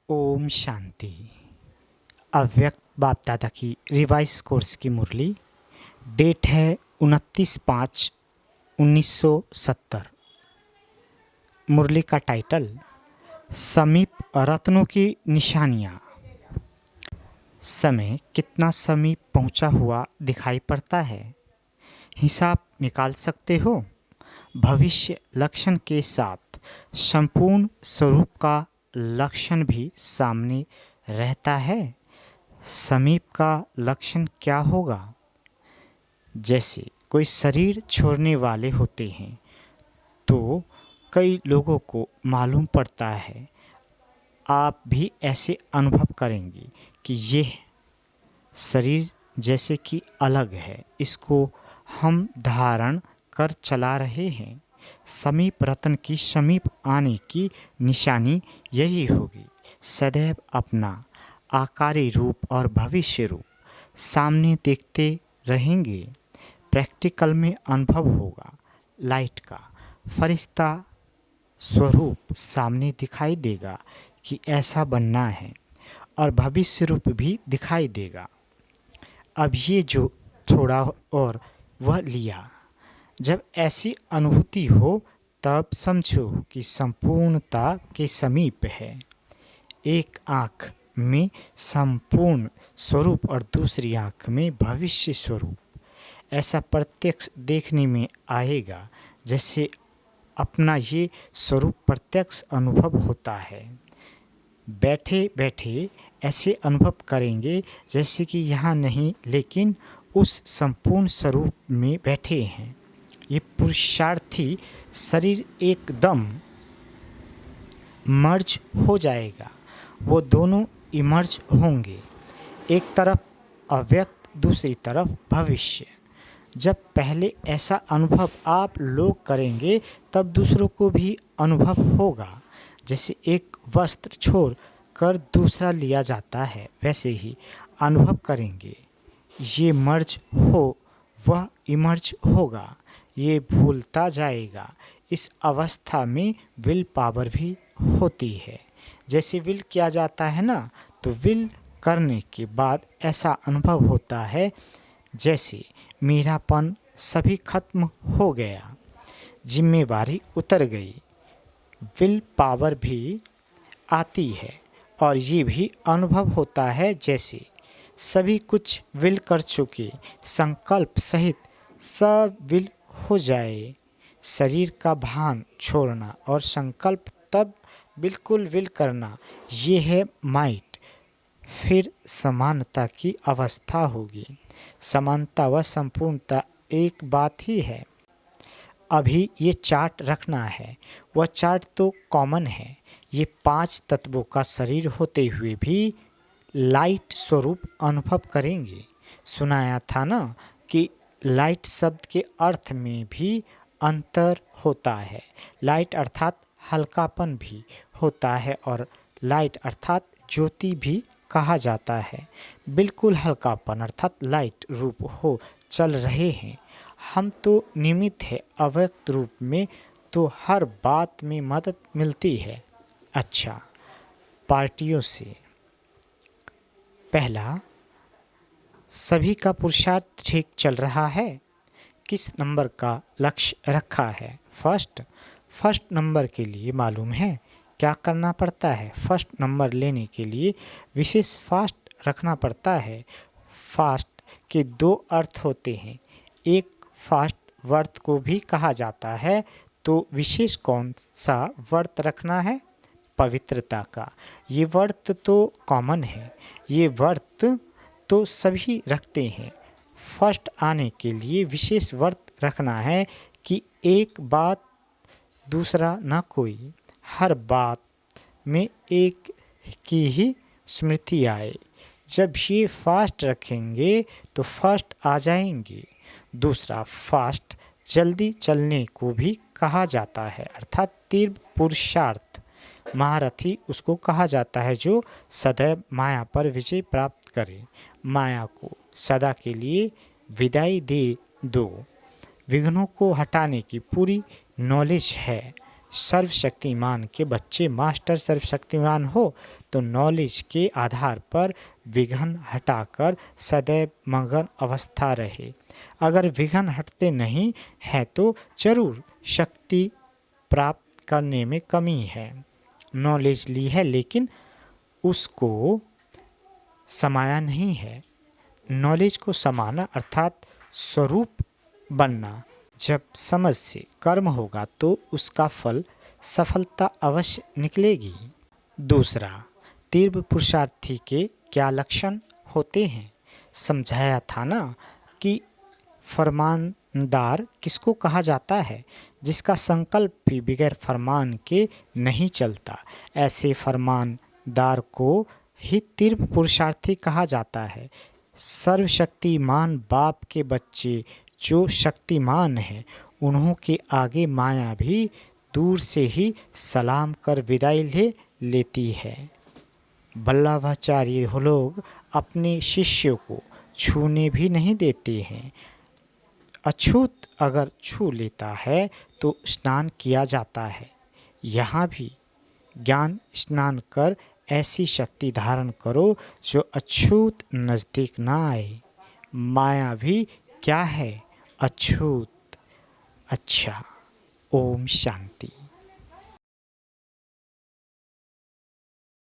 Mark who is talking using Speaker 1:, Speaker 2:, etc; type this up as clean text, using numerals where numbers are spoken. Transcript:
Speaker 1: ओम शांति। अव्यक्त बाप दादा की रिवाइज कोर्स की मुरली। डेट है 29/5/1970। मुरली का टाइटल समीप रत्नों की निशानियाँ। समय कितना समीप पहुँचा हुआ दिखाई पड़ता है, हिसाब निकाल सकते हो। भविष्य लक्षण के साथ संपूर्ण स्वरूप का लक्षण भी सामने रहता है। समीप का लक्षण क्या होगा? जैसे कोई शरीर छोड़ने वाले होते हैं तो कई लोगों को मालूम पड़ता है, आप भी ऐसे अनुभव करेंगे कि यह शरीर जैसे कि अलग है, इसको हम धारण कर चला रहे हैं। समीप रत्न की समीप आने की निशानी यही होगी। सदैव अपना आकारी रूप और भविष्य रूप सामने देखते रहेंगे। प्रैक्टिकल में अनुभव होगा। लाइट का फरिश्ता स्वरूप सामने दिखाई देगा कि ऐसा बनना है, और भविष्य रूप भी दिखाई देगा। अब ये जो छोड़ा और वह लिया, जब ऐसी अनुभूति हो तब समझो कि संपूर्णता के समीप है। एक आँख में संपूर्ण स्वरूप और दूसरी आँख में भविष्य स्वरूप। ऐसा प्रत्यक्ष देखने में आएगा जैसे अपना ये स्वरूप प्रत्यक्ष अनुभव होता है। बैठे बैठे ऐसे अनुभव करेंगे जैसे कि यहाँ नहीं, लेकिन उस संपूर्ण स्वरूप में बैठे हैं। ये पुरुषार्थी शरीर एकदम मर्ज हो जाएगा। वो दोनों इमर्ज होंगे, एक तरफ अव्यक्त, दूसरी तरफ भविष्य। जब पहले ऐसा अनुभव आप लोग करेंगे तब दूसरों को भी अनुभव होगा। जैसे एक वस्त्र छोड़ कर दूसरा लिया जाता है, वैसे ही अनुभव करेंगे। ये मर्ज हो, वह इमर्ज होगा। ये भूलता जाएगा। इस अवस्था में विल पावर भी होती है। जैसे विल किया जाता है ना, तो विल करने के बाद ऐसा अनुभव होता है जैसे मेरापन सभी खत्म हो गया, जिम्मेवारी उतर गई। विल पावर भी आती है और ये भी अनुभव होता है जैसे सभी कुछ विल कर चुके, संकल्प सहित सब विल हो जाए। शरीर का भान छोड़ना और संकल्प तब बिल्कुल विल करना, ये है माइट। फिर समानता की अवस्था होगी। समानता व संपूर्णता एक बात ही है। अभी ये चार्ट रखना है, वह चार्ट तो कॉमन है। ये 5 तत्वों का शरीर होते हुए भी लाइट स्वरूप अनुभव करेंगे। सुनाया था ना कि लाइट शब्द के अर्थ में भी अंतर होता है। लाइट अर्थात हल्कापन भी होता है और लाइट अर्थात ज्योति भी कहा जाता है। बिल्कुल हल्कापन अर्थात लाइट रूप हो चल रहे हैं। हम तो निमित्त है अव्यक्त रूप में, तो हर बात में मदद मिलती है। अच्छा, पार्टियों से पहला, सभी का पुरुषार्थ ठीक चल रहा है। किस नंबर का लक्ष्य रखा है? फर्स्ट नंबर के लिए मालूम है क्या करना पड़ता है? फर्स्ट नंबर लेने के लिए विशेष फास्ट रखना पड़ता है। फास्ट के 2 अर्थ होते हैं। एक फास्ट व्रत को भी कहा जाता है। तो विशेष कौन सा व्रत रखना है? पवित्रता का। ये व्रत तो कॉमन है, ये व्रत तो सभी रखते हैं। फर्स्ट आने के लिए विशेष व्रत रखना है कि एक बात दूसरा ना कोई, हर बात में एक की ही स्मृति आए। जब ये फास्ट रखेंगे तो फर्स्ट आ जाएंगे। दूसरा, फास्ट जल्दी चलने को भी कहा जाता है, अर्थात तीव्र पुरुषार्थ। महारथी उसको कहा जाता है जो सदैव माया पर विजय प्राप्त करे। माया को सदा के लिए विदाई दे दो। विघ्नों को हटाने की पूरी नॉलेज है। सर्वशक्तिमान के बच्चे मास्टर सर्वशक्तिमान हो तो नॉलेज के आधार पर विघ्न हटाकर सदैव मगन अवस्था रहे। अगर विघ्न हटते नहीं है तो जरूर शक्ति प्राप्त करने में कमी है। नॉलेज ली है लेकिन उसको समाया नहीं है। नॉलेज को समाना अर्थात स्वरूप बनना। जब समझ से कर्म होगा तो उसका फल सफलता अवश्य निकलेगी। दूसरा, तीव्र पुरुषार्थी के क्या लक्षण होते हैं? समझाया था ना कि फरमानदार किसको कहा जाता है? जिसका संकल्प भी बगैर फरमान के नहीं चलता। ऐसे फरमानदार को ही तीव्र पुरुषार्थी कहा जाता है। सर्वशक्तिमान बाप के बच्चे जो शक्तिमान हैं उन्हों के आगे माया भी दूर से ही सलाम कर विदाई ले लेती है। वल्लभाचार्य लोग अपने शिष्यों को छूने भी नहीं देते हैं। अछूत अगर छू लेता है तो स्नान किया जाता है। यहाँ भी ज्ञान स्नान कर ऐसी शक्ति धारण करो जो अछूत नज़दीक ना आए। माया भी क्या है? अछूत। अच्छा, ओम शांति।